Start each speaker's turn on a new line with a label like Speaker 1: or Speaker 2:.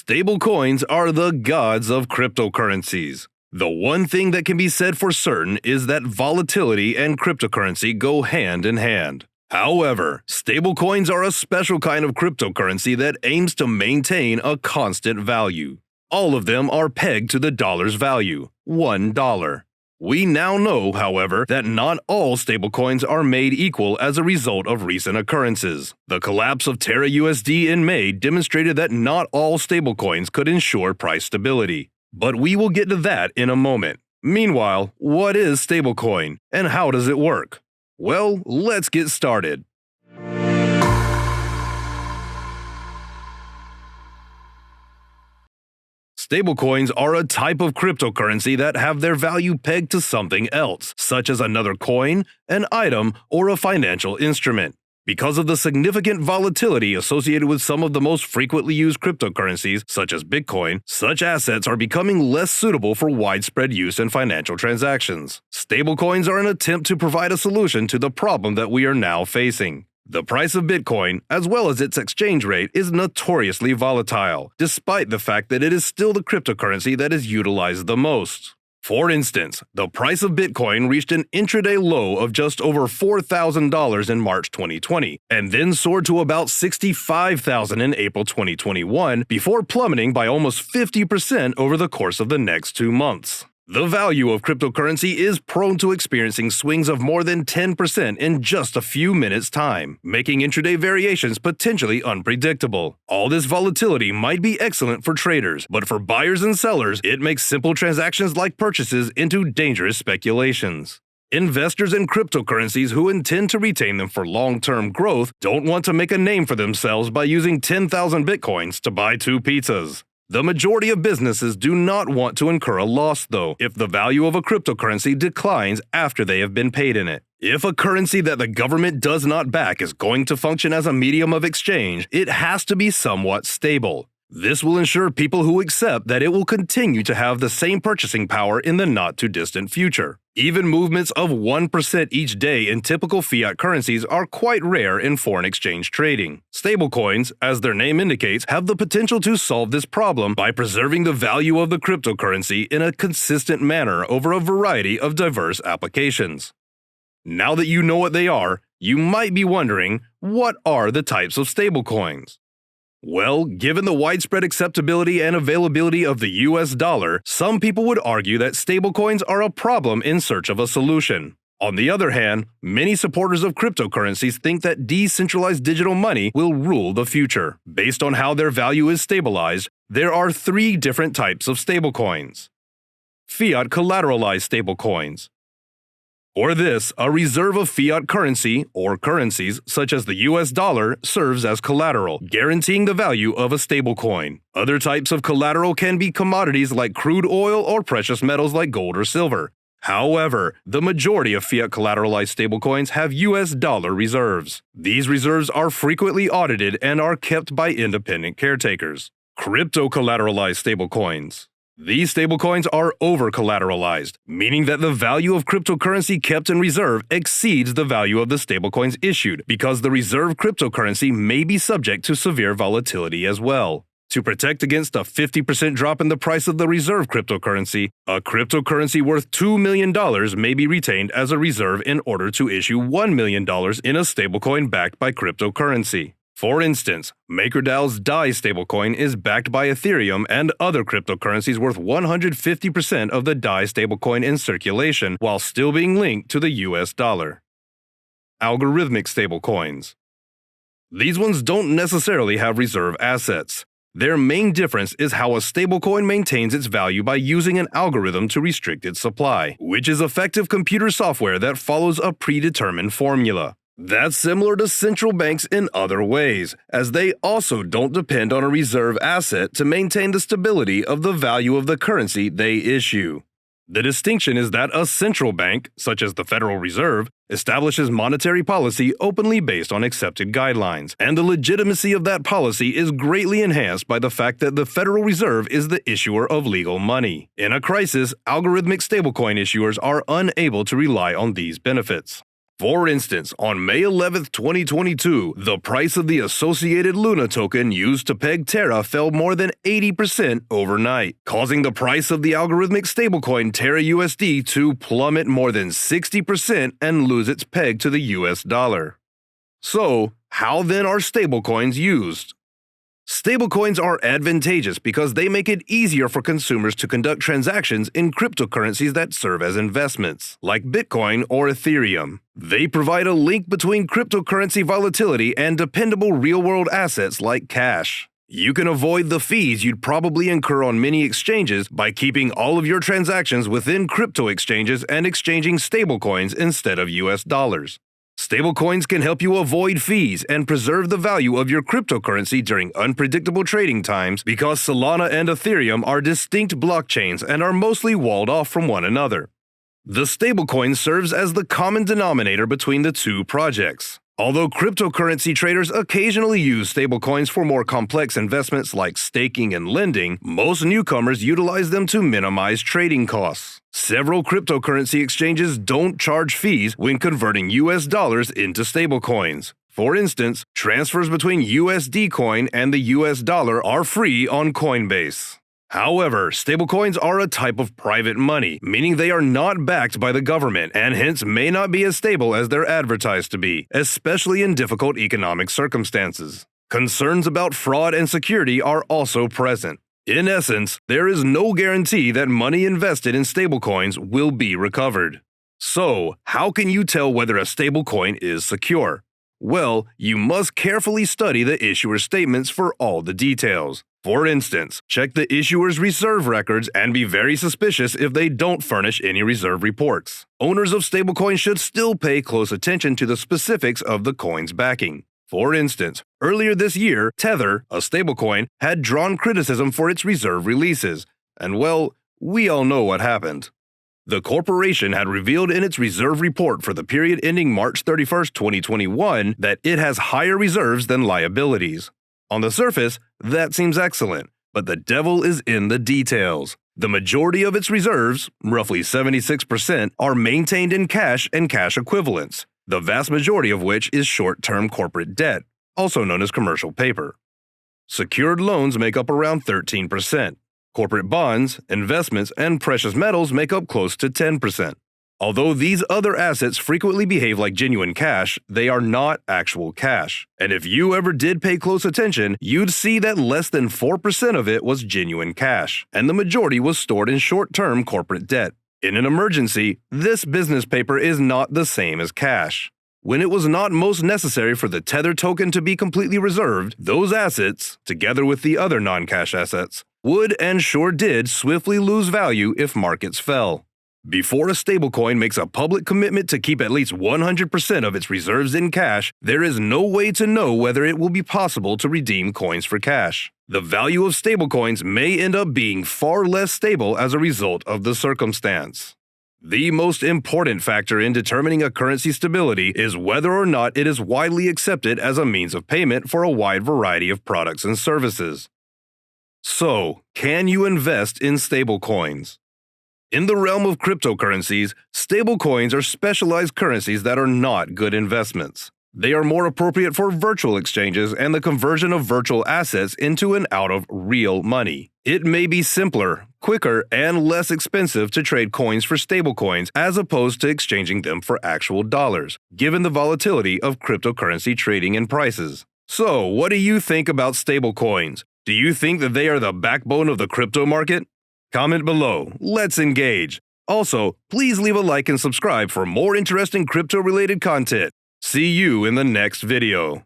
Speaker 1: Stablecoins are the gods of cryptocurrencies. The one thing that can be said for certain is that volatility and cryptocurrency go hand in hand. However, stablecoins are a special kind of cryptocurrency that aims to maintain a constant value. All of them are pegged to the dollar's value, $1. We now know, however, that not all stablecoins are made equal as a result of recent occurrences. The collapse of Terra USD in May demonstrated that not all stablecoins could ensure price stability. But we will get to that in a moment. Meanwhile, what is stablecoin, and how does it work? Well, let's get started. Stablecoins are a type of cryptocurrency that have their value pegged to something else, such as another coin, an item, or a financial instrument. Because of the significant volatility associated with some of the most frequently used cryptocurrencies, such as Bitcoin, such assets are becoming less suitable for widespread use in financial transactions. Stablecoins are an attempt to provide a solution to the problem that we are now facing. The price of Bitcoin, as well as its exchange rate, is notoriously volatile, despite the fact that it is still the cryptocurrency that is utilized the most. For instance, the price of Bitcoin reached an intraday low of just over $4,000 in March 2020, and then soared to about $65,000 in April 2021, before plummeting by almost 50% over the course of the next 2 months. The value of cryptocurrency is prone to experiencing swings of more than 10% in just a few minutes' time, making intraday variations potentially unpredictable. All this volatility might be excellent for traders, but for buyers and sellers, it makes simple transactions like purchases into dangerous speculations. Investors in cryptocurrencies who intend to retain them for long-term growth don't want to make a name for themselves by using 10,000 bitcoins to buy 2 pizzas. The majority of businesses do not want to incur a loss, though, if the value of a cryptocurrency declines after they have been paid in it. If a currency that the government does not back is going to function as a medium of exchange, it has to be somewhat stable. This will ensure people who accept that it will continue to have the same purchasing power in the not-too-distant future. Even movements of 1% each day in typical fiat currencies are quite rare in foreign exchange trading. Stablecoins, as their name indicates, have the potential to solve this problem by preserving the value of the cryptocurrency in a consistent manner over a variety of diverse applications. Now that you know what they are, you might be wondering, what are the types of stablecoins? Well, given the widespread acceptability and availability of the US dollar, some people would argue that stablecoins are a problem in search of a solution. On the other hand, many supporters of cryptocurrencies think that decentralized digital money will rule the future. Based on how their value is stabilized, there are 3 different types of stablecoins. Fiat collateralized stablecoins. For this, a reserve of fiat currency, or currencies, such as the US dollar, serves as collateral, guaranteeing the value of a stablecoin. Other types of collateral can be commodities like crude oil or precious metals like gold or silver. However, the majority of fiat collateralized stablecoins have US dollar reserves. These reserves are frequently audited and are kept by independent caretakers. Crypto-collateralized stablecoins. These stablecoins are over-collateralized, meaning that the value of cryptocurrency kept in reserve exceeds the value of the stablecoins issued, because the reserve cryptocurrency may be subject to severe volatility as well. To protect against a 50% drop in the price of the reserve cryptocurrency, a cryptocurrency worth $2 million may be retained as a reserve in order to issue $1 million in a stablecoin backed by cryptocurrency. For instance, MakerDAO's DAI stablecoin is backed by Ethereum and other cryptocurrencies worth 150% of the DAI stablecoin in circulation, while still being linked to the US dollar. Algorithmic stablecoins. These ones don't necessarily have reserve assets. Their main difference is how a stablecoin maintains its value by using an algorithm to restrict its supply, which is effective computer software that follows a predetermined formula. That's similar to central banks in other ways, as they also don't depend on a reserve asset to maintain the stability of the value of the currency they issue. The distinction is that a central bank, such as the Federal Reserve, establishes monetary policy openly based on accepted guidelines, and the legitimacy of that policy is greatly enhanced by the fact that the Federal Reserve is the issuer of legal money. In a crisis, algorithmic stablecoin issuers are unable to rely on these benefits. For instance, on May 11, 2022, the price of the associated Luna token used to peg Terra fell more than 80% overnight, causing the price of the algorithmic stablecoin Terra USD to plummet more than 60% and lose its peg to the US dollar. So, how then are stablecoins used? Stablecoins are advantageous because they make it easier for consumers to conduct transactions in cryptocurrencies that serve as investments, like Bitcoin or Ethereum. They provide a link between cryptocurrency volatility and dependable real-world assets like cash. You can avoid the fees you'd probably incur on many exchanges by keeping all of your transactions within crypto exchanges and exchanging stablecoins instead of US dollars. Stablecoins can help you avoid fees and preserve the value of your cryptocurrency during unpredictable trading times because Solana and Ethereum are distinct blockchains and are mostly walled off from one another. The stablecoin serves as the common denominator between the two projects. Although cryptocurrency traders occasionally use stablecoins for more complex investments like staking and lending, most newcomers utilize them to minimize trading costs. Several cryptocurrency exchanges don't charge fees when converting US dollars into stablecoins. For instance, transfers between USD coin and the US dollar are free on Coinbase. However, stablecoins are a type of private money, meaning they are not backed by the government and hence may not be as stable as they're advertised to be, especially in difficult economic circumstances. Concerns about fraud and security are also present. In essence, there is no guarantee that money invested in stablecoins will be recovered. So, how can you tell whether a stablecoin is secure? Well, you must carefully study the issuer's statements for all the details. For instance, check the issuer's reserve records and be very suspicious if they don't furnish any reserve reports. Owners of stablecoins should still pay close attention to the specifics of the coin's backing. For instance, earlier this year, Tether, a stablecoin, had drawn criticism for its reserve releases. And well, we all know what happened. The corporation had revealed in its reserve report for the period ending March 31, 2021, that it has higher reserves than liabilities. On the surface, that seems excellent, but the devil is in the details. The majority of its reserves, roughly 76%, are maintained in cash and cash equivalents, the vast majority of which is short-term corporate debt, also known as commercial paper. Secured loans make up around 13%. Corporate bonds, investments, and precious metals make up close to 10%. Although these other assets frequently behave like genuine cash, they are not actual cash. And if you ever did pay close attention, you'd see that less than 4% of it was genuine cash, and the majority was stored in short-term corporate debt. In an emergency, this business paper is not the same as cash. When it was not most necessary for the Tether token to be completely reserved, those assets, together with the other non-cash assets, would and sure did swiftly lose value if markets fell. Before a stablecoin makes a public commitment to keep at least 100% of its reserves in cash, there is no way to know whether it will be possible to redeem coins for cash. The value of stablecoins may end up being far less stable as a result of the circumstance. The most important factor in determining a currency stability is whether or not it is widely accepted as a means of payment for a wide variety of products and services. So, can you invest in stablecoins? In the realm of cryptocurrencies, stablecoins are specialized currencies that are not good investments. They are more appropriate for virtual exchanges and the conversion of virtual assets into and out of real money. It may be simpler, quicker, and less expensive to trade coins for stablecoins as opposed to exchanging them for actual dollars, given the volatility of cryptocurrency trading and prices. So, what do you think about stablecoins? Do you think that they are the backbone of the crypto market? Comment below. Let's engage. Also, please leave a like and subscribe for more interesting crypto-related content. See you in the next video.